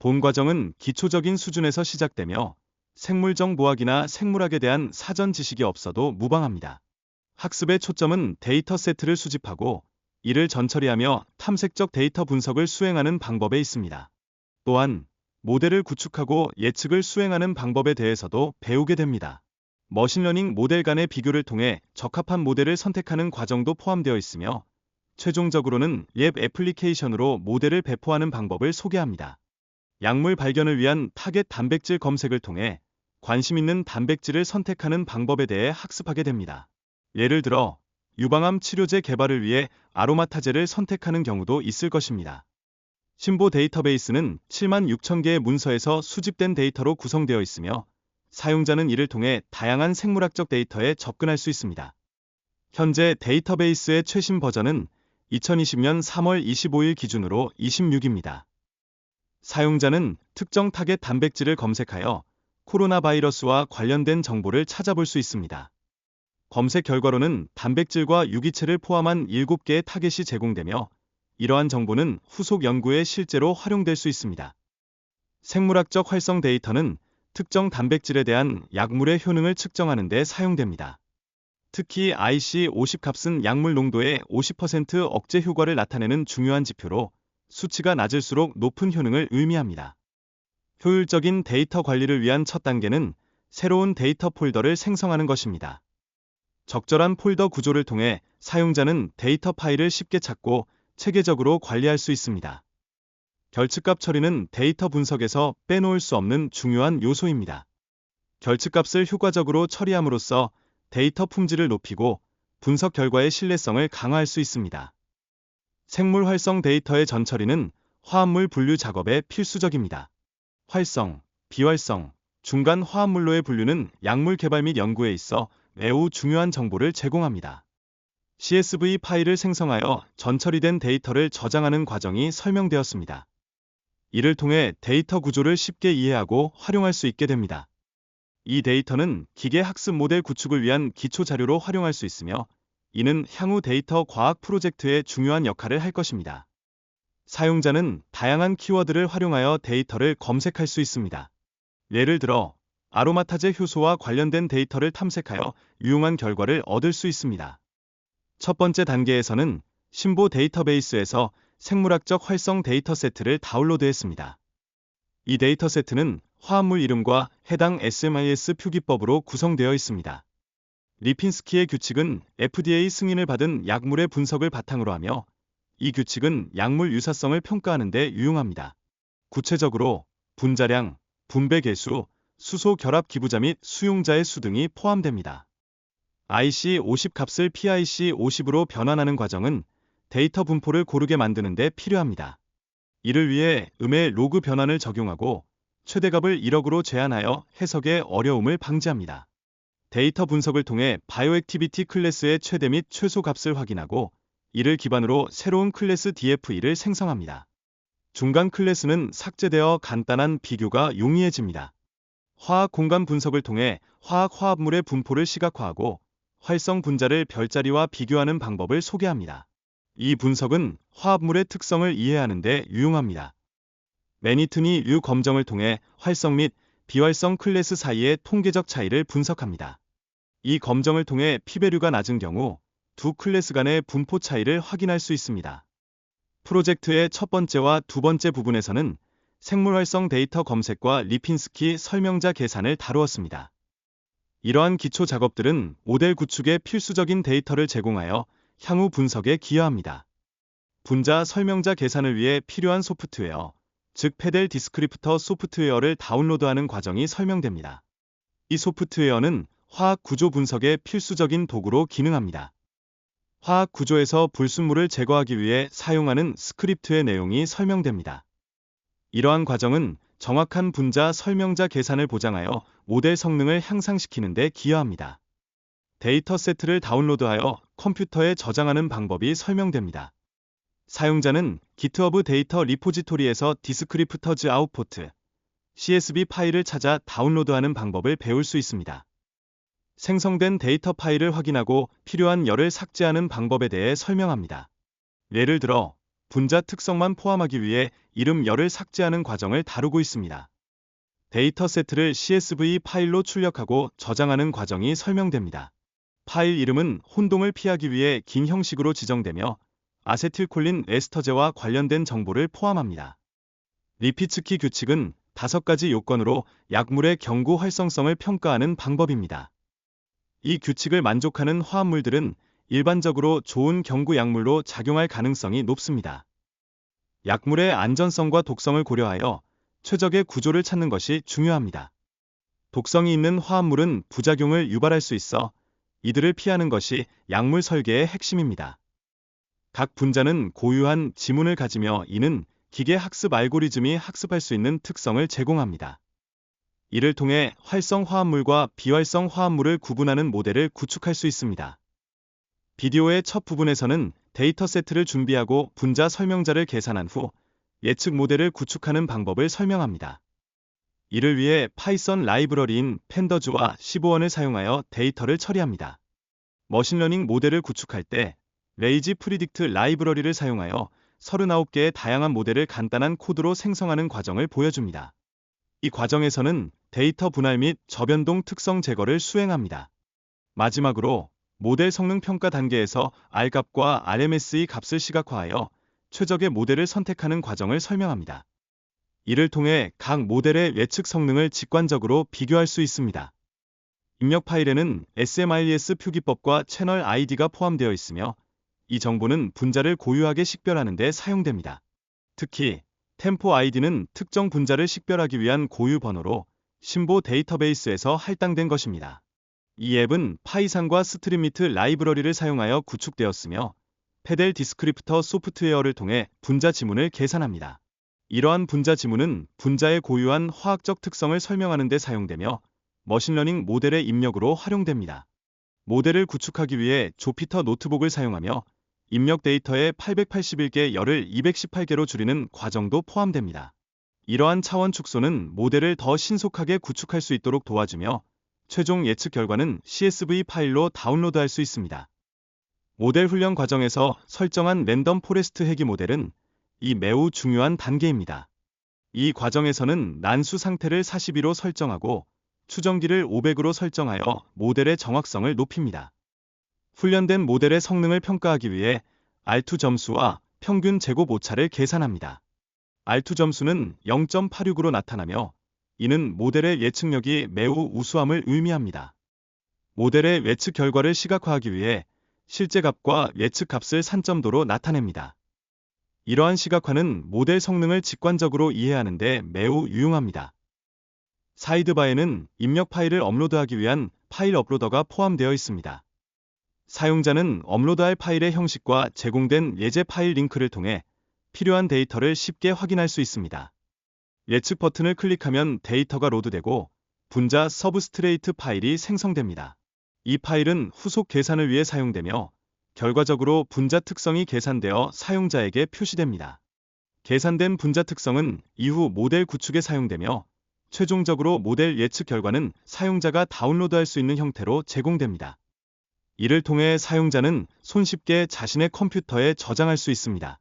본 과정은 기초적인 수준에서 시작되며 생물정보학이나 생물학에 대한 사전 지식이 없어도 무방합니다. 학습의 초점은 데이터 세트를 수집하고 이를 전처리하며 탐색적 데이터 분석을 수행하는 방법에 있습니다. 또한 모델을 구축하고 예측을 수행하는 방법에 대해서도 배우게 됩니다. 머신러닝 모델 간의 비교를 통해 적합한 모델을 선택하는 과정도 포함되어 있으며 최종적으로는 웹 애플리케이션으로 모델을 배포하는 방법을 소개합니다. 약물 발견을 위한 타겟 단백질 검색을 통해 관심 있는 단백질을 선택하는 방법에 대해 학습하게 됩니다. 예를 들어 유방암 치료제 개발을 위해 아로마타제를 선택하는 경우도 있을 것입니다. 신보 데이터베이스는 7만 6천 개의 문서에서 수집된 데이터로 구성되어 있으며 사용자는 이를 통해 다양한 생물학적 데이터에 접근할 수 있습니다. 현재 데이터베이스의 최신 버전은 2020년 3월 25일 기준으로 26입니다. 사용자는 특정 타겟 단백질을 검색하여 코로나 바이러스와 관련된 정보를 찾아볼 수 있습니다. 검색 결과로는 단백질과 유기체를 포함한 7개의 타겟이 제공되며 이러한 정보는 후속 연구에 실제로 활용될 수 있습니다. 생물학적 활성 데이터는 특정 단백질에 대한 약물의 효능을 측정하는 데 사용됩니다. 특히 IC50 값은 약물 농도의 50% 억제 효과를 나타내는 중요한 지표로 수치가 낮을수록 높은 효능을 의미합니다. 효율적인 데이터 관리를 위한 첫 단계는 새로운 데이터 폴더를 생성하는 것입니다. 적절한 폴더 구조를 통해 사용자는 데이터 파일을 쉽게 찾고 체계적으로 관리할 수 있습니다. 결측값 처리는 데이터 분석에서 빼놓을 수 없는 중요한 요소입니다. 결측값을 효과적으로 처리함으로써 데이터 품질을 높이고 분석 결과의 신뢰성을 강화할 수 있습니다. 생물 활성 데이터의 전처리는 화합물 분류 작업에 필수적입니다. 활성, 비활성, 중간 화합물로의 분류는 약물 개발 및 연구에 있어 매우 중요한 정보를 제공합니다. CSV 파일을 생성하여 전처리된 데이터를 저장하는 과정이 설명되었습니다. 이를 통해 데이터 구조를 쉽게 이해하고 활용할 수 있게 됩니다. 이 데이터는 기계 학습 모델 구축을 위한 기초 자료로 활용할 수 있으며 이는 향후 데이터 과학 프로젝트에 중요한 역할을 할 것입니다. 사용자는 다양한 키워드를 활용하여 데이터를 검색할 수 있습니다. 예를 들어 아로마타제 효소와 관련된 데이터를 탐색하여 유용한 결과를 얻을 수 있습니다. 첫 번째 단계에서는 신보 데이터베이스에서 생물학적 활성 데이터 세트를 다운로드했습니다. 이 데이터 세트는 화합물 이름과 해당 SMIS 표기법으로 구성되어 있습니다. 리핀스키의 규칙은 FDA 승인을 받은 약물의 분석을 바탕으로 하며 이 규칙은 약물 유사성을 평가하는 데 유용합니다. 구체적으로 분자량, 분배 개수, 수소 결합 기부자 및 수용자의 수 등이 포함됩니다. IC50 값을 PIC50으로 변환하는 과정은 데이터 분포를 고르게 만드는 데 필요합니다. 이를 위해 음의 로그 변환을 적용하고 최대값을 1억으로 제한하여 해석의 어려움을 방지합니다. 데이터 분석을 통해 바이오액티비티 클래스의 최대 및 최소 값을 확인하고 이를 기반으로 새로운 클래스 DF2를 생성합니다. 중간 클래스는 삭제되어 간단한 비교가 용이해집니다. 화학 공간 분석을 통해 화학 화합물의 분포를 시각화하고 활성 분자를 별자리와 비교하는 방법을 소개합니다. 이 분석은 화합물의 특성을 이해하는 데 유용합니다. 매니트니 류 검정을 통해 활성 및 비활성 클래스 사이의 통계적 차이를 분석합니다. 이 검정을 통해 피배류가 낮은 경우 두 클래스 간의 분포 차이를 확인할 수 있습니다. 프로젝트의 첫 번째와 두 번째 부분에서는 생물활성 데이터 검색과 리핀스키 설명자 계산을 다루었습니다. 이러한 기초 작업들은 모델 구축에 필수적인 데이터를 제공하여 향후 분석에 기여합니다. 분자 설명자 계산을 위해 필요한 소프트웨어, 즉 페델 디스크리프터 소프트웨어를 다운로드하는 과정이 설명됩니다. 이 소프트웨어는 화학 구조 분석의 필수적인 도구로 기능합니다. 화학 구조에서 불순물을 제거하기 위해 사용하는 스크립트의 내용이 설명됩니다. 이러한 과정은 정확한 분자 설명자 계산을 보장하여 모델 성능을 향상시키는 데 기여합니다. 데이터 세트를 다운로드하여 컴퓨터에 저장하는 방법이 설명됩니다. 사용자는 GitHub 데이터 리포지토리에서 디스크리프터즈 아웃포트, CSV 파일을 찾아 다운로드하는 방법을 배울 수 있습니다. 생성된 데이터 파일을 확인하고 필요한 열을 삭제하는 방법에 대해 설명합니다. 예를 들어 분자 특성만 포함하기 위해 이름 열을 삭제하는 과정을 다루고 있습니다. 데이터 세트를 CSV 파일로 출력하고 저장하는 과정이 설명됩니다. 파일 이름은 혼동을 피하기 위해 긴 형식으로 지정되며 아세틸콜린 에스터제와 관련된 정보를 포함합니다. 리피츠키 규칙은 5가지 요건으로 약물의 경구 활성성을 평가하는 방법입니다. 이 규칙을 만족하는 화합물들은 일반적으로 좋은 경구 약물로 작용할 가능성이 높습니다. 약물의 안전성과 독성을 고려하여 최적의 구조를 찾는 것이 중요합니다. 독성이 있는 화합물은 부작용을 유발할 수 있어 이들을 피하는 것이 약물 설계의 핵심입니다. 각 분자는 고유한 지문을 가지며 이는 기계 학습 알고리즘이 학습할 수 있는 특성을 제공합니다. 이를 통해 활성 화합물과 비활성 화합물을 구분하는 모델을 구축할 수 있습니다. 비디오의 첫 부분에서는 데이터 세트를 준비하고 분자 설명자를 계산한 후 예측 모델을 구축하는 방법을 설명합니다. 이를 위해 파이썬 라이브러리인 팬더즈와 15원을 사용하여 데이터를 처리합니다. 머신러닝 모델을 구축할 때 레이지 프리딕트 라이브러리를 사용하여 39개의 다양한 모델을 간단한 코드로 생성하는 과정을 보여줍니다. 이 과정에서는 데이터 분할 및 저변동 특성 제거를 수행합니다. 마지막으로 모델 성능 평가 단계에서 R값과 RMSE 값을 시각화하여 최적의 모델을 선택하는 과정을 설명합니다. 이를 통해 각 모델의 예측 성능을 직관적으로 비교할 수 있습니다. 입력 파일에는 SMIS 표기법과 채널 ID가 포함되어 있으며 이 정보는 분자를 고유하게 식별하는 데 사용됩니다. 특히 템포 ID는 특정 분자를 식별하기 위한 고유 번호로 신보 데이터베이스에서 할당된 것입니다. 이 앱은 파이썬과 스트림미트 라이브러리를 사용하여 구축되었으며 페델 디스크리프터 소프트웨어를 통해 분자 지문을 계산합니다. 이러한 분자 지문은 분자의 고유한 화학적 특성을 설명하는 데 사용되며 머신러닝 모델의 입력으로 활용됩니다. 모델을 구축하기 위해 조피터 노트북을 사용하며 입력 데이터의 881개 열을 218개로 줄이는 과정도 포함됩니다. 이러한 차원 축소는 모델을 더 신속하게 구축할 수 있도록 도와주며 최종 예측 결과는 CSV 파일로 다운로드할 수 있습니다. 모델 훈련 과정에서 설정한 랜덤 포레스트 회귀 모델은 이 매우 중요한 단계입니다. 이 과정에서는 난수 상태를 42로 설정하고 추정기를 500으로 설정하여 모델의 정확성을 높입니다. 훈련된 모델의 성능을 평가하기 위해 R2 점수와 평균 제곱 오차를 계산합니다. R2 점수는 0.86으로 나타나며 이는 모델의 예측력이 매우 우수함을 의미합니다. 모델의 예측 결과를 시각화하기 위해 실제 값과 예측 값을 산점도로 나타냅니다. 이러한 시각화는 모델 성능을 직관적으로 이해하는 데 매우 유용합니다. 사이드바에는 입력 파일을 업로드하기 위한 파일 업로더가 포함되어 있습니다. 사용자는 업로드할 파일의 형식과 제공된 예제 파일 링크를 통해 필요한 데이터를 쉽게 확인할 수 있습니다. 예측 버튼을 클릭하면 데이터가 로드되고 분자 서브스트레이트 파일이 생성됩니다. 이 파일은 후속 계산을 위해 사용되며 결과적으로 분자 특성이 계산되어 사용자에게 표시됩니다. 계산된 분자 특성은 이후 모델 구축에 사용되며 최종적으로 모델 예측 결과는 사용자가 다운로드할 수 있는 형태로 제공됩니다. 이를 통해 사용자는 손쉽게 자신의 컴퓨터에 저장할 수 있습니다.